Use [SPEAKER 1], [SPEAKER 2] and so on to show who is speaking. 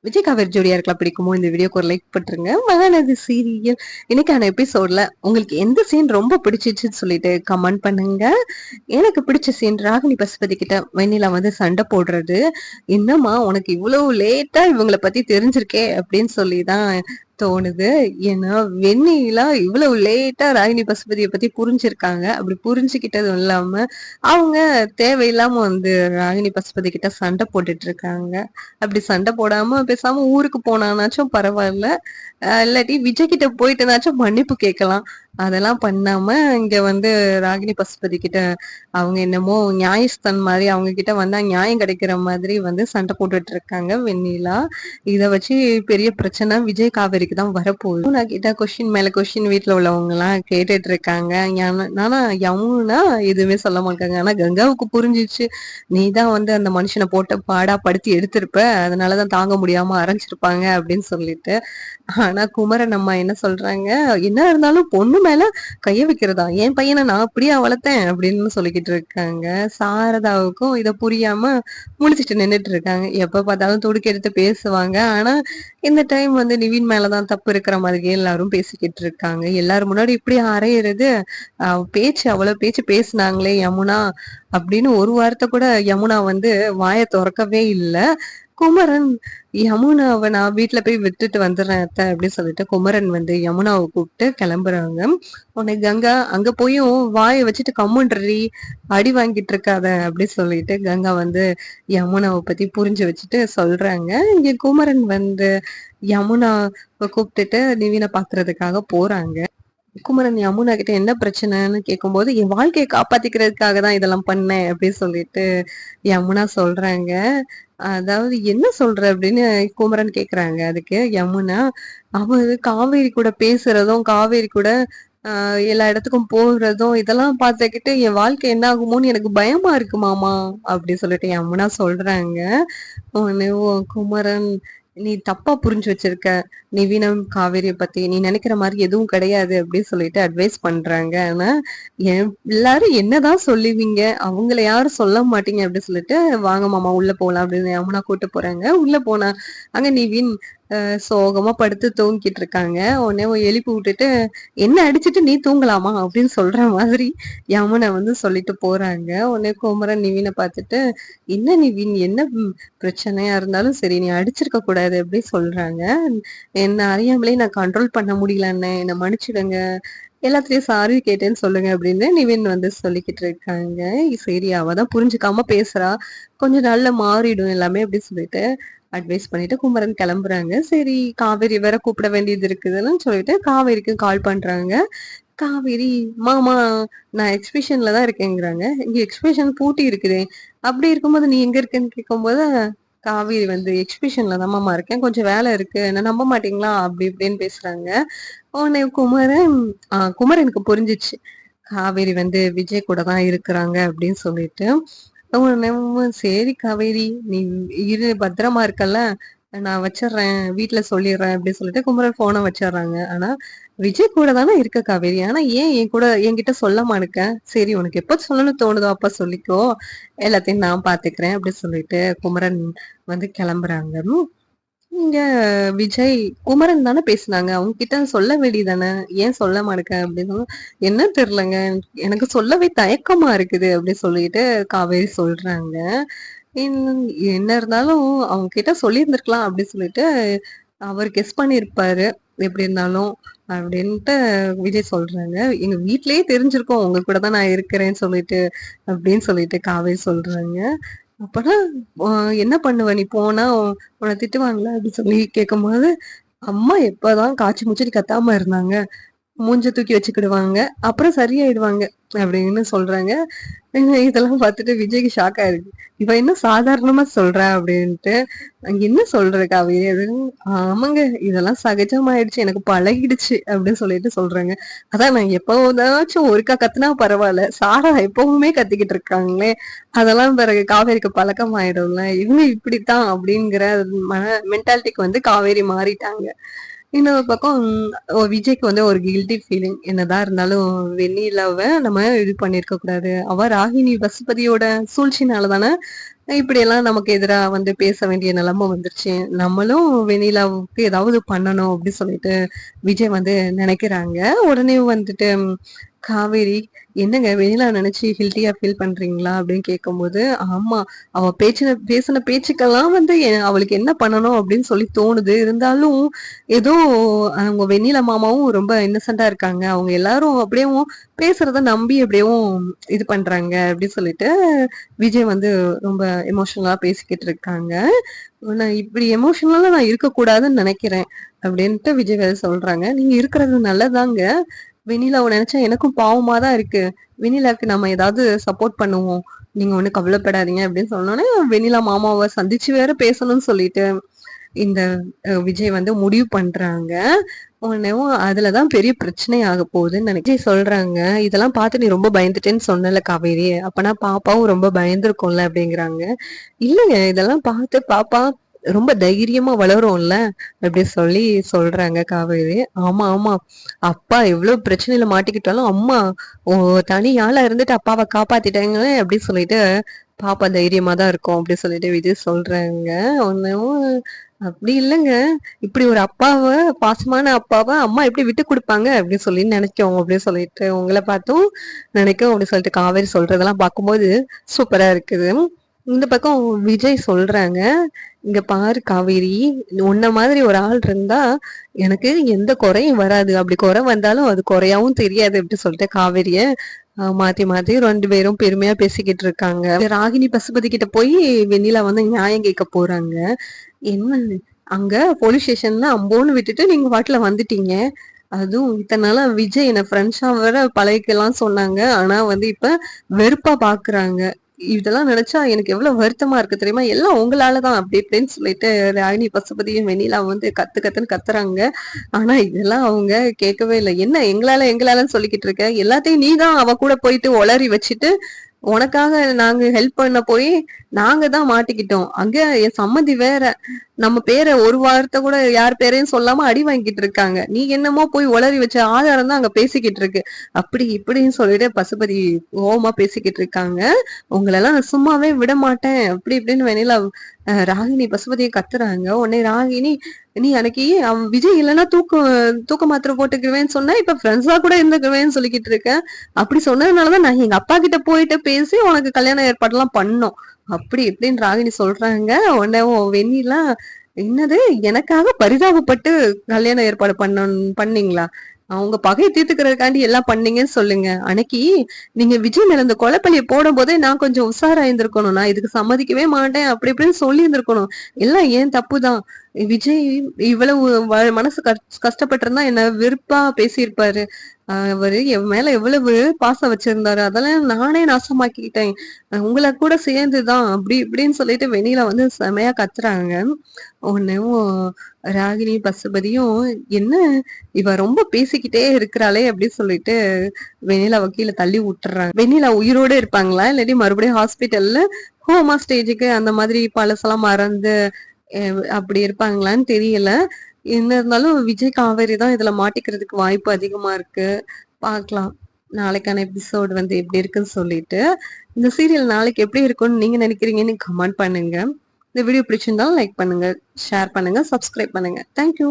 [SPEAKER 1] விஜய் காவேரி ஜோடியா இருக்கலாம் பிடிக்குமோ இந்த வீடியோக்கு ஒரு லைக் பட்டுருங்க. மகாநதி சீரியல் இன்னைக்கான எபிசோட்ல உங்களுக்கு எந்த சீன் ரொம்ப பிடிச்சிச்சுன்னு சொல்லிட்டு கமெண்ட் பண்ணுங்க. எனக்கு பிடிச்ச சீன் ராகினி பசுபதி கிட்ட வெண்ணிலா வந்து சண்டை போடுறது. என்னம்மா உனக்கு இவ்வளவு லேட்டா இவங்களை பத்தி தெரிஞ்சிருக்கே அப்படின்னு சொல்லிதான் தோணுது. ஏன்னா வெண்ணிலா இவ்வளவு லேட்டா ராகினி பசுபதியை பத்தி புரிஞ்சிருக்காங்க. அப்படி புரிஞ்சுக்கிட்டதும் இல்லாம அவங்க தேவையில்லாம வந்து ராகினி பசுபதி கிட்ட சண்டை போட்டுட்டு இருக்காங்க. அப்படி சண்டை போடாம பேசாம ஊருக்கு போனானாச்சும் பரவாயில்ல. இல்லாட்டி விஜய் கிட்ட போயிட்டுனாச்சும் மன்னிப்பு கேட்கலாம். அதெல்லாம் பண்ணாம இங்க வந்து ராகினி பசுபதி கிட்ட அவங்க என்னமோ நியாயஸ்தான் மாதிரி அவங்க கிட்ட வந்தா நியாயம் கிடைக்கிற மாதிரி வந்து சண்டை போட்டுட்டு இருக்காங்க வெண்ணிலா. இத வச்சு பெரிய பிரச்சனை விஜய் காவேரிக்கு தான் வரப்போகுது. நான் கிட்ட கொஸ்டின் மேல கொஸ்டின் வீட்டுல உள்ளவங்க எல்லாம் கேட்டுட்டு இருக்காங்க. ஆனா யமுனா எதுவுமே சொல்ல மாட்டாங்க. ஆனா கங்காவுக்கு புரிஞ்சிச்சு, நீதான் வந்து அந்த மனுஷனை போட்டு பாடா படுத்தி எடுத்திருப்ப, அதனாலதான் தாங்க முடியாம அரைஞ்சிருப்பாங்க அப்படின்னு சொல்லிட்டு. ஆனா குமரன் அம்மா என்ன சொல்றாங்க, என்ன இருந்தாலும் பொண்ணு மேல கைய வைக்கிறதா, என் பையனை நான் அப்படியா வளர்த்தேன் அப்படின்னு சொல்லிக்கிட்டு இருக்காங்க. சாரதாவுக்கும் இத புரியாம முழிச்சிட்டு நின்னுட்டு இருக்காங்க. எப்ப பார்த்தாலும் துடுக்கு எடுத்து பேசுவாங்க. ஆனா இந்த டைம் வந்து நிவின் மேலதான் தப்பு இருக்கிற மாதிரியே எல்லாரும் பேசிக்கிட்டு இருக்காங்க. எல்லாரும் முன்னாடி இப்படி அறையிறது, பேச்சு அவ்வளவு பேச்சு பேசுனாங்களே யமுனா அப்படின்னு ஒரு வார்த்தை கூட யமுனா வந்து வாயை திறக்கவே இல்லை. குமரன் யமுனாவை நான் வீட்டுல போய் விட்டுட்டு வந்துடுறேன் அத்தை அப்படின்னு சொல்லிட்டு குமரன் வந்து யமுனாவை கூப்பிட்டு கிளம்புறாங்க. உன்னை கங்கா அங்க போயும் வாயை வச்சுட்டு கம்முன்றி அடி வாங்கிட்டு இருக்காத அப்படின்னு சொல்லிட்டு கங்கா வந்து யமுனாவை பத்தி புரிஞ்சு வச்சுட்டு சொல்றாங்க. இங்க குமரன் வந்து யமுனாவை கூப்பிட்டுட்டு நிவினை பாக்குறதுக்காக போறாங்க. குமரன் யமுனா கிட்ட என்ன பிரச்சனைன்னு கேட்கும்போது, என் வாழ்க்கையை காப்பாத்திக்கிறதுக்காக தான் இதெல்லாம் பண்ணேன் அப்படின்னு சொல்லிட்டு யமுனா சொல்றாங்க. அதாவது என்ன சொல்ற அப்படின்னு குமரன் கேக்குறாங்க. அதுக்கு யமுனா, அவ காவேரி கூட பேசுறதும் காவேரி கூட எல்லா இடத்துக்கும் போறதும் இதெல்லாம் பார்த்துக்கிட்டு என் வாழ்க்கை என்ன ஆகுமோன்னு எனக்கு பயமா இருக்கு மாமா அப்படி சொல்லிட்டு யமுனா சொல்றாங்க. உடனே குமரன், நீ தப்பா புரிஞ்சு வச்சிருக்க, நிவினம் காவேரிய பத்தி நீ நினைக்கிற மாதிரி எதுவும் கிடையாது அப்படின்னு சொல்லிட்டு அட்வைஸ் பண்றாங்க. ஆனா எல்லாரும் என்னதான் சொல்லுவீங்க, அவங்கள யாரும் சொல்ல மாட்டீங்க அப்படின்னு சொல்லிட்டு வாங்க மாமா உள்ள போலாம் அப்படின்னு யமுனா கூட்டு போறாங்க. உள்ள போனா அங்க நிவின் சோகமா படுத்து தூங்கிட்டு இருக்காங்க. உடனே எழுப்பி விட்டுட்டு, என்ன அடிச்சுட்டு நீ தூங்கலாமா அப்படின்னு சொல்ற மாதிரி யமுனை வந்து சொல்லிட்டு போறாங்க. உடனே குமரன் நிவினை பார்த்துட்டு, என்ன நிவின் என்ன பிரச்சனையா இருந்தாலும் சரி நீ அடிச்சிருக்க கூடாது அப்படி சொல்றாங்க. என்ன அறியாமலே நான் கண்ட்ரோல் பண்ண முடியலன்னு என்ன மன்னிச்சிடுங்க, எல்லாத்துலயும் சாரி கேட்டேன்னு சொல்லுங்க அப்படின்னு நிவின் வந்து சொல்லிக்கிட்டு இருக்காங்க. சரி அவதான் புரிஞ்சுக்காம பேசுறா, கொஞ்ச நாள்ல மாறிடும் எல்லாமே அப்படின்னு சொல்லிட்டு அட்வைஸ் பண்ணிட்டு குமரன் கிளம்புறாங்க. சரி காவேரி வேற கூப்பிட வேண்டியது இருக்குதுன்னு சொல்லிட்டு காவேரிக்கு கால் பண்றாங்க. காவேரி, மாமா நான் எக்ஸ்பிஷன்ல தான் இருக்கேங்கிறாங்க. இங்க எக்ஸ்பிஷன் பூட்டி இருக்குதே, அப்படி இருக்கும்போது நீ எங்க இருக்கேன்னு கேட்கும்போது காவேரி வந்து எக்ஸ்பிஷன்ல தான் மாமா இருக்கேன், கொஞ்சம் வேலை இருக்கு, என்ன நம்ப மாட்டீங்களா அப்படி இப்படின்னு பேசுறாங்க. உடனே குமரனுக்கு புரிஞ்சிச்சு, காவேரி வந்து விஜய் கூட தான் இருக்கிறாங்க அப்படின்னு சொல்லிட்டு. உடனே சரி காவேரி நீ இரு பத்திரமா இருக்கல்ல, நான் வச்சிடுறேன் வீட்டுல சொல்லிடுறேன் அப்படின்னு சொல்லிட்டு குமரன் போனை வச்சிடுறாங்க. ஆனா விஜய் கூட தானே இருக்க காவேரி, ஆனா ஏன் என் கூட என்கிட்ட சொல்ல மாட்டேக்க, சரி உனக்கு எப்ப சொல்லணும்னு தோணுதோ அப்ப சொல்லிக்கோ, எல்லாத்தையும் நான் பாத்துக்கிறேன் அப்படின்னு சொல்லிட்டு குமரன் வந்து கிளம்புறாங்க. இங்க விஜய் குமரன் தானே பேசுனாங்க, அவங்க கிட்ட சொல்ல வேண்டியதானே, ஏன் சொல்ல மாட்டேக்க அப்படின்னு. என்ன தெரியலங்க, எனக்கு சொல்லவே தயக்கமா இருக்குது அப்படின்னு சொல்லிட்டு காவேரி சொல்றாங்க. என்ன இருந்தாலும் அவங்க கிட்ட சொல்லியிருந்திருக்கலாம் அப்படின்னு சொல்லிட்டு அவர் கெஸ் பண்ணியிருப்பாரு எப்படி இருந்தாலும் அப்படின்ட்டு விஜய் சொல்றாங்க. எங்க வீட்லயே தெரிஞ்சிருக்கோம் உங்க கூட தான் நான் இருக்கிறேன்னு சொல்லிட்டு அப்படின்னு சொல்லிட்டு காவேரி சொல்றாங்க. அப்பனா என்ன பண்ணுவ நீ போனா, உன்னை திட்டுவாங்களா அப்படின்னு சொல்லி கேட்கும்போது, அம்மா எப்பதான் காய்ச்சி மூச்சுட்டு கத்தாம இருந்தாங்க, மூஞ்ச தூக்கி வச்சுக்கிடுவாங்க, அப்புறம் சரியாயிடுவாங்க அப்படின்னு சொல்றாங்க. இதெல்லாம் பார்த்துட்டு விஜய்க்கு ஷாக் ஆயிருக்கு. இவ என்ன சாதாரணமா சொல்றா அப்படின்ட்டு. என்ன சொல்ற காவேரி அது, ஆமாங்க இதெல்லாம் சகஜமாயிடுச்சு எனக்கு பழகிடுச்சு அப்படின்னு சொல்லிட்டு சொல்றாங்க. அதான் நான் எப்போதாச்சும் ஒருக்கா கத்துனா பரவாயில்ல, சாரா எப்பவுமே கத்திக்கிட்டு இருக்காங்களே, அதெல்லாம் பிறகு காவேரிக்கு பழக்கம் ஆயிடும்ல, இவங்க இப்படித்தான் அப்படிங்கிற மென்டாலிட்டிக்கு வந்து காவேரி மாறிட்டாங்க. இன்னொரு பக்கம் விஜய்க்கு வந்து ஒரு கில்ட்டி ஃபீலிங், என்னதான் இருந்தாலும் வெண்ணிலாவ நம்ம இது பண்ணிருக்க கூடாது, அவ ராகினி பசுபதியோட சூழ்ச்சினால தானே இப்படியெல்லாம் நமக்கு எதிரா வந்து பேச வேண்டிய நிலைமை வந்துருச்சு. நம்மளும் வெண்ணிலாவுக்கு ஏதாவது பண்ணணும் அப்படி சொல்லிட்டு விஜய் வந்து நினைக்கிறாங்க. உடனே வந்துட்டு காவேரி, "என்னங்க வெண்ணிலா நினைச்சு கில்ட்டியா ஃபீல் பண்றீங்களா?" அப்படின்னு கேட்கும்போது, ஆமா, அவ பேசின பேச்சுக்கெல்லாம் வந்து அவளுக்கு என்ன பண்ணணும் அப்படின்னு சொல்லி தோணுது. இருந்தாலும் ஏதோ அவங்க வெண்ணிலா மாமாவும் ரொம்ப இன்னசென்ட்டா இருக்காங்க. அவங்க எல்லாரும் அப்படியேவும் பேசுறத நம்பி அப்படியேவும் இது பண்றாங்க அப்படி சொல்லிட்டு விஜய் வந்து ரொம்ப எமோஷனலா பேசிக்கிட்டு இருக்காங்க. நான் இப்படி எமோஷனலா நான் இருக்கக்கூடாதுன்னு நினைக்கிறேன் அப்படின்ட்டு விஜய் வேற சொல்றாங்க. நீங்க இருக்கிறது நல்லதாங்க. வெண்ணிலாவ நினைச்சா எனக்கும் பாவமா தான் இருக்கு. வெண்ணிலாக்கு நம்ம ஏதாவது சப்போர்ட் பண்ணுவோம். நீங்க ஒண்ணும் கவலைப்படாதீங்க அப்படின்னு சொன்னோனே, வெண்ணிலா மாமாவ சந்திச்சு வேற பேசணும்னு சொல்லிட்டு இந்த விஜய் வந்து முடிவு பண்றாங்க. உடனேவும் அதுலதான் பெரிய பிரச்சனை ஆக போகுதுன்னு விஜய் சொல்றாங்க. இதெல்லாம் பார்த்து நீ ரொம்ப பயந்துட்டேன்னு சொன்னல காவேரி. அப்பனா பாப்பாவும் ரொம்ப பயந்துருக்கும்ல அப்படிங்கிறாங்க. இல்லங்க, இதெல்லாம் பார்த்து பாப்பா ரொம்ப தைரியமா வளரும்ல அப்படி சொல்லி சொல்றாங்க காவேரி. ஆமா ஆமா, அப்பா எவ்வளவு பிரச்சனையில மாட்டிக்கிட்டாலும் அம்மா தனி ஆளா இருந்துட்டு அப்பாவை காப்பாத்திட்டாங்க அப்படி சொல்லிட்டு பாப்பா தைரியமா தான் இருக்கும் அப்படி சொல்லிட்டு விஜய் சொல்றாங்க. ஒன்னும் அப்படி இல்லைங்க, இப்படி ஒரு அப்பாவ பாசமான அப்பாவ அம்மா எப்படி விட்டு கொடுப்பாங்க அப்படின்னு சொல்லி நினைக்கும் அப்படின்னு சொல்லிட்டு உங்களை பார்த்தும் நினைக்கும் அப்படி சொல்லிட்டு காவேரி சொல்றதெல்லாம் பார்க்கும்போது சூப்பரா இருக்குது. இந்த பக்கம் விஜய் சொல்றாங்க, இங்க பாரு காவேரி, உன்ன மாதிரி ஒரு ஆள் இருந்தா எனக்கு எந்த குறையும் வராது. அப்படி குறை வந்தாலும் அது குறையாவும் தெரியாது அப்படி சொல்லிட்டு காவேரிய மாத்தி மாத்தி 2 பேரும் பெருமையா பேசிக்கிட்டு இருக்காங்க. ராகினி பசுபதி கிட்ட போய் வெண்ணிலா வந்து நியாயம் கேட்க போறாங்க. என்ன, அங்க போலீஸ் ஸ்டேஷன்ல அம்போன்னு விட்டுட்டு நீங்க பாட்டுல வந்துட்டீங்க. அதுவும் இத்தனை நாளா விஜய் என்ன ஃப்ரெண்ட்ஸா வேற பழகிக்கலாம் சொன்னாங்க. ஆனா வந்து இப்ப வெறுப்பா பாக்குறாங்க. இதெல்லாம் நினைச்சா எனக்கு எவ்வளவு வருத்தமா இருக்கு தெரியுமா? எல்லாம் உங்களாலதான் அப்படி இப்படின்னு சொல்லிட்டு ராகினி பசுபதியும் வெண்ணிலா வந்து கத்து கத்துன்னு கத்துறாங்க. ஆனா இதெல்லாம் அவங்க கேட்கவே இல்லை. என்ன எங்களாலன்னு சொல்லிக்கிட்டு இருக்க? எல்லாத்தையும் நீதான் அவ கூட போயிட்டு ஒளறி வச்சுட்டு உனக்காக நாங்க ஹெல்ப் பண்ண போய் நாங்க தான் மாட்டிக்கிட்டோம். அங்க என் சம்மந்தி வேற நம்ம பேரை ஒரு வார்த்தை கூட யார் பேரையும் சொல்லாம அடி வாங்கிட்டு இருக்காங்க. நீ என்னமோ போய் உளறி வச்ச ஆதாரம் தான் அங்க பேசிக்கிட்டு இருக்கு. அப்படி இப்படின்னு சொல்லிட்டு பசுபதி ஓமா பேசிக்கிட்டு இருக்காங்க. உங்களெல்லாம் நான் சும்மாவே விட மாட்டேன் அப்படி இப்படின்னு வெண்ணிலா ராகினி பசுபதியை கத்துறாங்க. உடனே ராகினி, நீ அன்னைக்கு விஜய் இல்லைன்னா தூக்க மாத்திரை போட்டுக்குவேன்னு சொன்னா இப்ப ஃப்ரெண்ட்ஸா கூட இருந்துக்குவேன்னு சொல்லிக்கிட்டு இருக்கேன். அப்படி சொன்னதுனாலதான் நான் எங்க அப்பா கிட்ட போயிட்டு பேசி உனக்கு கல்யாண ஏற்பாடு எல்லாம் பண்ணோம் அப்படி இப்படின்னு ராகினி சொல்றாங்க. உடனே வெண்ணிலா, என்னது எனக்காக பரிதாபப்பட்டு கல்யாண ஏற்பாடு பண்ணீங்களா? அவங்க பகையை தீர்த்துக்கிறதுக்காண்டி எல்லாம் பண்ணீங்கன்னு சொல்லுங்க. அன்னைக்கு நீங்க விஜய் மேல இந்த கொலைப்பள்ளியை போடும் போதே நான் கொஞ்சம் உஷாரா இருந்திருக்கணும். நான் இதுக்கு சம்மதிக்கவே மாட்டேன் அப்படி இப்படின்னு சொல்லி இருந்திருக்கணும். எல்லாம் ஏன் தப்புதான். விஜய் இவ்வளவு மனசு கஷ்டப்பட்டிருந்தா என்ன வெறுப்பா பேசியிருப்பாரு. அவரு என் மேல எவ்வளவு பாசம் வச்சிருந்தாரு, அதெல்லாம் நானே நாசமாக்கிட்டேன். உங்களை கூட சேர்ந்துதான் அப்படி இப்படின்னு சொல்லிட்டு வெளியில வந்து செமையா கத்துறாங்க. உடனேவும் ராகினி பசுபதியும், என்ன இவ ரொம்ப பேசிக்கிட்டே இருக்கிறாளே அப்படின்னு சொல்லிட்டு வெண்ணிலாவை கீழே தள்ளி விட்டுறாங்க. வெண்ணிலா உயிரோட இருப்பாங்களா இல்லாட்டி மறுபடியும் ஹாஸ்பிட்டல்ல ஹோமா ஸ்டேஜுக்கு அந்த மாதிரி பழசெல்லாம் மறந்து அப்படி இருப்பாங்களான்னு தெரியல. என்ன இருந்தாலும் விஜய் காவேரி தான் இதுல மாட்டிக்கிறதுக்கு வாய்ப்பு அதிகமா இருக்கு. பார்க்கலாம் நாளைக்கான எபிசோடு வந்து எப்படி இருக்குன்னு சொல்லிட்டு. இந்த சீரியல் நாளைக்கு எப்படி இருக்கும்னு நீங்க நினைக்கிறீங்கன்னு கமெண்ட் பண்ணுங்க. இந்த வீடியோ பிடிச்சிருந்தாலும் லைக் பண்ணுங்க, ஷேர் பண்ணுங்க, சப்ஸ்கிரைப் பண்ணுங்க. தேங்க்யூ.